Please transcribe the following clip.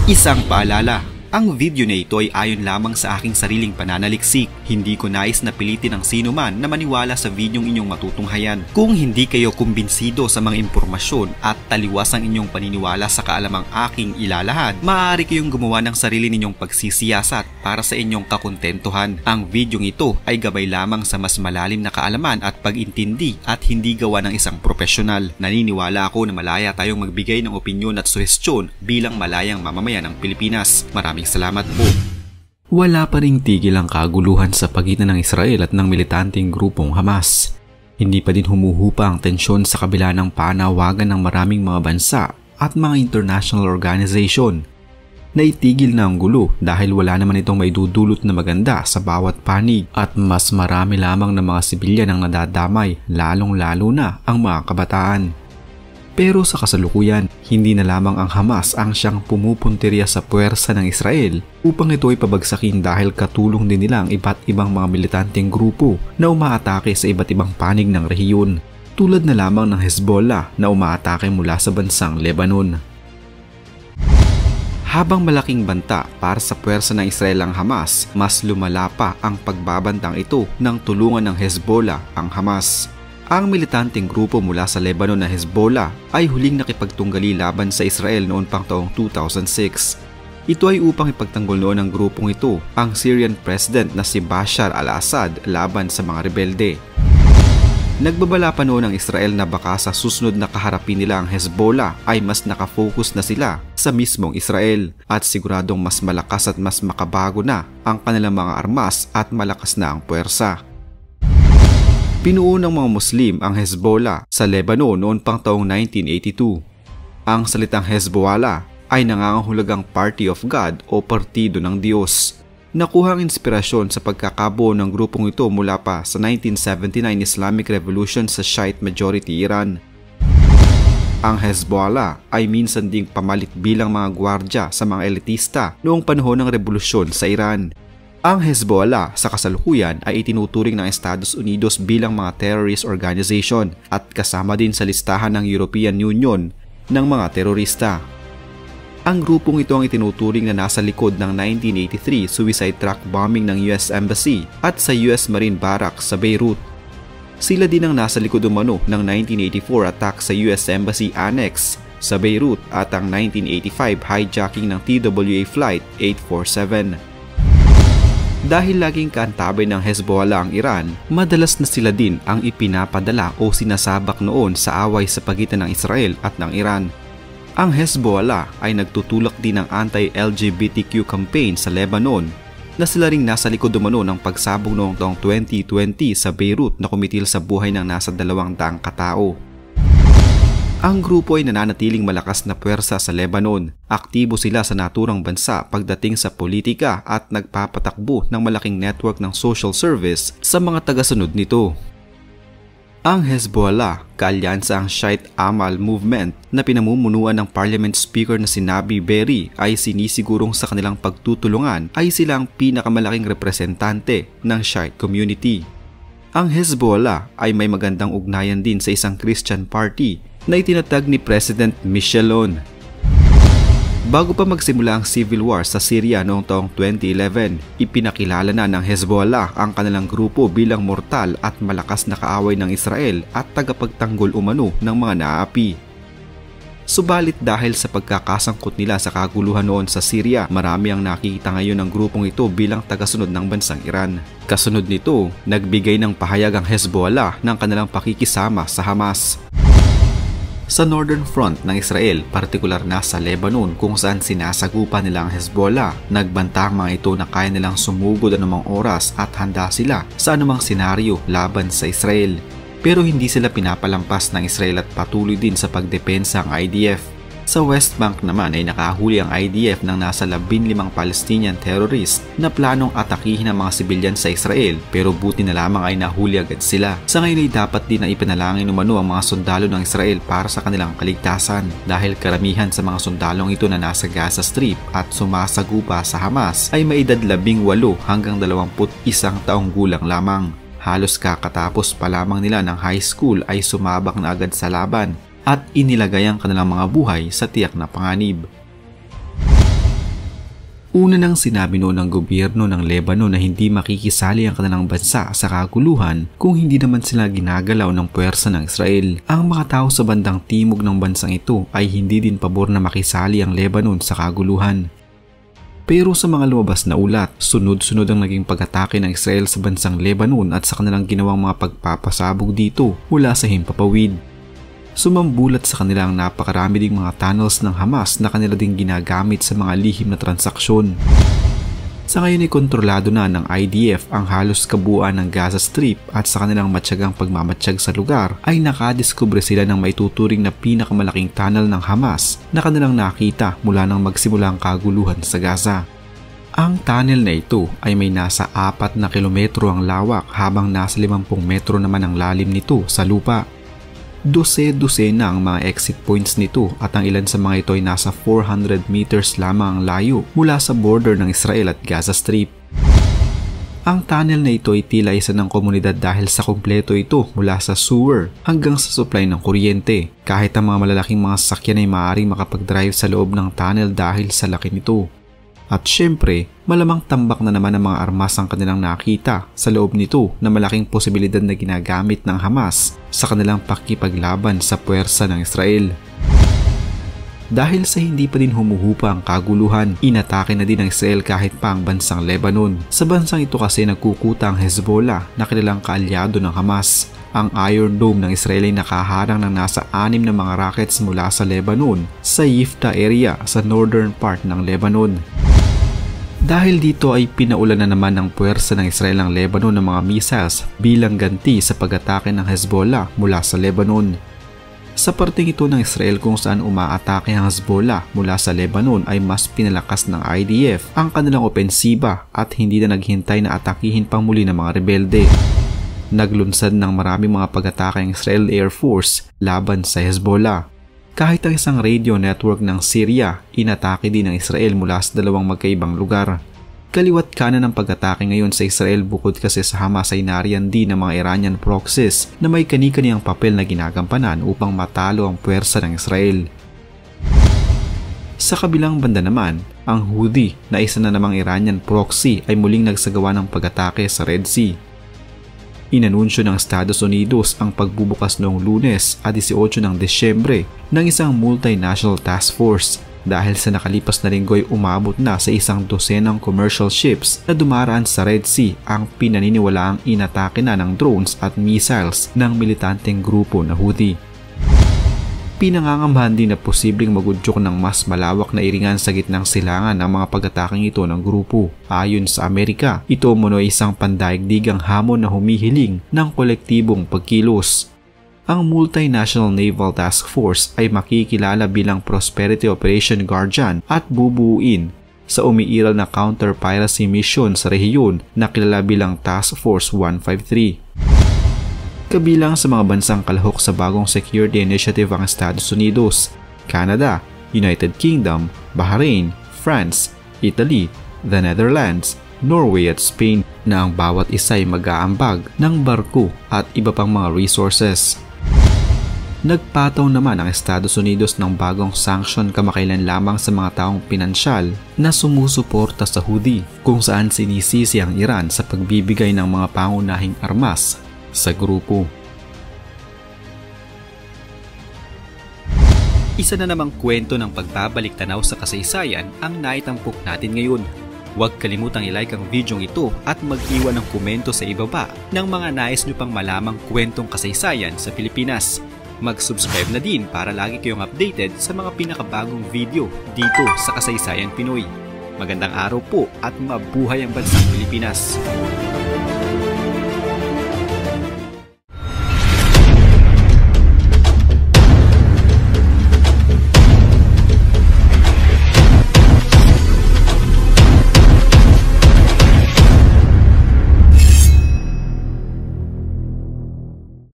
Isang paalala, ang video na ito ay ayon lamang sa aking sariling pananaliksik. Hindi ko nais na pilitin ang sino man na maniwala sa videong inyong matutunghayan. Kung hindi kayo kumbinsido sa mga impormasyon at taliwas ang inyong paniniwala sa kaalamang aking ilalahad, maaari kayong gumawa ng sarili ninyong pagsisiyasat para sa inyong kakontentuhan. Ang videong ito ay gabay lamang sa mas malalim na kaalaman at pag-intindi at hindi gawa ng isang profesional. Naniniwala ako na malaya tayong magbigay ng opinyon at suhestyon bilang malayang mamamayan ng Pilipinas. Maraming salamat po. Wala pa ring tigil ang kaguluhan sa pagitan ng Israel at ng militanteng grupong Hamas. Hindi pa din humuhupa ang tensyon sa kabila ng panawagan ng maraming mga bansa at mga international organization. Naitigil na ang gulo dahil wala naman itong maidudulot na maganda sa bawat panig at mas marami lamang ng mga sibilyan ang nadadamay, lalong-lalo na ang mga kabataan. Pero sa kasalukuyan, hindi na lamang ang Hamas ang siyang pumupuntirya sa puwersa ng Israel upang ito ay pabagsakin dahil katulong din nila ang iba't ibang mga militanteng grupo na umaatake sa iba't ibang panig ng rehiyon, tulad na lamang ng Hezbollah na umaatake mula sa bansang Lebanon. Habang malaking banta para sa puwersa ng Israel ang Hamas, mas lumala pa ang pagbabantang ito ng tulungan ng Hezbollah ang Hamas. Ang militanteng grupo mula sa Lebanon na Hezbollah ay huling nakipagtunggali laban sa Israel noon pang taong 2006. Ito ay upang ipagtanggol noon ng grupong ito ang Syrian President na si Bashar al-Assad laban sa mga rebelde. Nagbabala pa noon ang Israel na baka sa susunod na kaharapin nila ang Hezbollah ay mas nakafocus na sila sa mismong Israel at siguradong mas malakas at mas makabago na ang kanilang mga armas at malakas na ang puwersa. Pinuo ng mga Muslim ang Hezbollah sa Lebanon noon pang taong 1982. Ang salitang Hezbollah ay nangangahulugang Party of God o Partido ng Diyos. Nakuha ang inspirasyon sa pagkakabuo ng grupong ito mula pa sa 1979 Islamic Revolution sa Shiite majority Iran. Ang Hezbollah ay minsan ding pamalit bilang mga gwardya sa mga elitista noong panahon ng revolusyon sa Iran. Ang Hezbollah sa kasalukuyan ay itinuturing ng Estados Unidos bilang mga terrorist organization at kasama din sa listahan ng European Union ng mga terorista. Ang grupong ito ang itinuturing na nasa likod ng 1983 suicide truck bombing ng US Embassy at sa US Marine Barracks sa Beirut. Sila din ang nasa likod umano ng 1984 attack sa US Embassy Annex sa Beirut at ang 1985 hijacking ng TWA Flight 847. Dahil laging kaantabay ng Hezbollah ang Iran, madalas na sila din ang ipinapadala o sinasabak noon sa away sa pagitan ng Israel at ng Iran. Ang Hezbollah ay nagtutulak din ng anti-LGBTQ campaign sa Lebanon na sila ring nasa likod umano ng pagsabog noong taong 2020 sa Beirut na kumitil sa buhay ng nasa 200 katao. Ang grupo ay nananatiling malakas na puwersa sa Lebanon. Aktibo sila sa naturang bansa pagdating sa politika at nagpapatakbo ng malaking network ng social service sa mga tagasunod nito. Ang Hezbollah, kaalyansa ang Shiite Amal Movement na pinamumunuan ng Parliament Speaker na si Nabi Berri ay sinisigurong sa kanilang pagtutulungan ay silang pinakamalaking representante ng Shiite community. Ang Hezbollah ay may magandang ugnayan din sa isang Christian party na itinatag ni President Michel Aoun. Bago pa magsimula ang civil war sa Syria noong taong 2011, ipinakilala na ng Hezbollah ang kanilang grupo bilang mortal at malakas na kaaway ng Israel at tagapagtanggol umano ng mga naapi. Subalit dahil sa pagkakasangkot nila sa kaguluhan noon sa Syria, marami ang nakikita ngayon ng grupong ito bilang tagasunod ng bansang Iran. Kasunod nito, nagbigay ng pahayag ang Hezbollah ng kanilang pakikisama sa Hamas. Sa Northern Front ng Israel, partikular na sa Lebanon kung saan sinasagupa nila ang Hezbollah, nagbanta ang mga ito na kaya nilang sumugod anumang oras at handa sila sa anumang senaryo laban sa Israel. Pero hindi sila pinapalampas ng Israel at patuloy din sa pagdepensa ang IDF. Sa West Bank naman ay nakahuli ang IDF ng nasa 15 Palestinian terrorist na planong atakihin ang mga sibilyan sa Israel pero buti na lamang ay nahuli agad sila. Sa ngayon ay dapat din na ipanalangin umano ang mga sundalo ng Israel para sa kanilang kaligtasan dahil karamihan sa mga sundalong ito na nasa Gaza Strip at sumasagupa sa Hamas ay may edad 18 hanggang 21 taong gulang lamang. Halos kakatapos pa lamang nila ng high school ay sumabak na agad sa laban at inilagay ang kanilang mga buhay sa tiyak na panganib. Una nang sinabi noon ng gobyerno ng Lebanon na hindi makikisali ang kanilang bansa sa kaguluhan kung hindi naman sila ginagalaw ng puwersa ng Israel. Ang mga tao sa bandang timog ng bansang ito ay hindi din pabor na makisali ang Lebanon sa kaguluhan. Pero sa mga lumabas na ulat, sunod-sunod ang naging pag-atake ng Israel sa bansang Lebanon at sa kanilang ginawang mga pagpapasabog dito mula sa himpapawid. Sumambulat sa kanila ang napakarami ding mga tunnels ng Hamas na kanila ding ginagamit sa mga lihim na transaksyon. Sa ngayon ay kontrolado na ng IDF ang halos kabuuan ng Gaza Strip at sa kanilang matyagang pagmamatsyag sa lugar ay nakadiskubre sila ng maituturing na pinakamalaking tunnel ng Hamas na kanilang nakita mula nang magsimula ang kaguluhan sa Gaza. Ang tunnel na ito ay may nasa 4 na kilometro ang lawak habang nasa 50 metro naman ang lalim nito sa lupa. Dose-dose na ang mga exit points nito at ang ilan sa mga ito ay nasa 400 meters lamang ang layo mula sa border ng Israel at Gaza Strip. Ang tunnel na ito ay tila isa ng komunidad dahil sa kumpleto ito mula sa sewer hanggang sa supply ng kuryente. Kahit ang mga malalaking mga sasakyan ay maaaring makapag-drive sa loob ng tunnel dahil sa laki nito. At syempre, malamang tambak na naman ang mga armas ang kanilang nakita sa loob nito na malaking posibilidad na ginagamit ng Hamas sa kanilang pakikipaglaban sa puwersa ng Israel. Dahil sa hindi pa din humuhupa ang kaguluhan, inatake na din ng Israel kahit pa ang bansang Lebanon. Sa bansang ito kasi nagkukuta ang Hezbollah na kilalang kaalyado ng Hamas. Ang Iron Dome ng Israel ay nakaharang ng nasa 6 na mga rockets mula sa Lebanon sa Yifta area sa northern part ng Lebanon. Dahil dito ay pinaulan na naman ng puwersa ng Israel ang Lebanon ng mga missiles bilang ganti sa pag-atake ng Hezbollah mula sa Lebanon. Sa parteng ito ng Israel kung saan umaatake ang Hezbollah mula sa Lebanon ay mas pinalakas ng IDF ang kanilang opensiba at hindi na naghintay na atakihin pang muli ng mga rebelde. Naglunsad ng maraming mga pag-atake ang Israel Air Force laban sa Hezbollah. Kahit ang isang radio network ng Syria, inatake din ng Israel mula sa dalawang magkaibang lugar. Kaliwat kanan ng pag-atake ngayon sa Israel bukod kasi sa Hamas ay nariyan din ng mga Iranian proxies na may kani-kaniyang papel na ginagampanan upang matalo ang puwersa ng Israel. Sa kabilang banda naman, ang Houthi na isa na namang Iranian proxy ay muling nagsagawa ng pag-atake sa Red Sea. Inanunsyo ng Estados Unidos ang pagbubukas noong Lunes at 18 ng Desyembre ng isang multinational task force dahil sa nakalipas na linggo ay umabot na sa 100 commercial ships na dumaraan sa Red Sea ang pinaniniwalaang inatake na ng drones at missiles ng militanteng grupo na Houthi. Pinangangambahan din na posibleng magudyok ng mas malawak na iringan sa gitnang silangan ang mga pag-ataking ito ng grupo. Ayon sa Amerika, ito umano ay isang pandaigdigang hamon na humihiling ng kolektibong pagkilos. Ang Multinational Naval Task Force ay makikilala bilang Prosperity Operation Guardian at bubuuin sa umiiral na counter-piracy mission sa rehiyon na kilala bilang Task Force 153. Kabilang sa mga bansang kalahok sa bagong security initiative ang Estados Unidos, Canada, United Kingdom, Bahrain, France, Italy, the Netherlands, Norway at Spain na ang bawat isa ay mag-aambag ng barko at iba pang mga resources. Nagpataw naman ang Estados Unidos ng bagong sanction kamakailan lamang sa mga taong pinansyal na sumusuporta sa Houthi kung saan sinisisi ang Iran sa pagbibigay ng mga pangunahing armas sa grupo. Isa na namang kwento ng pagbabalik tanaw sa kasaysayan ang naitampok natin ngayon. Huwag kalimutang i-like ang video ito at mag-iwan ng komento sa ibaba ng mga nais nyo pang malamang kwentong kasaysayan sa Pilipinas. Mag-subscribe na din para lagi kayong updated sa mga pinakabagong video dito sa Kasaysayan Pinoy. Magandang araw po at mabuhay ang bansang Pilipinas!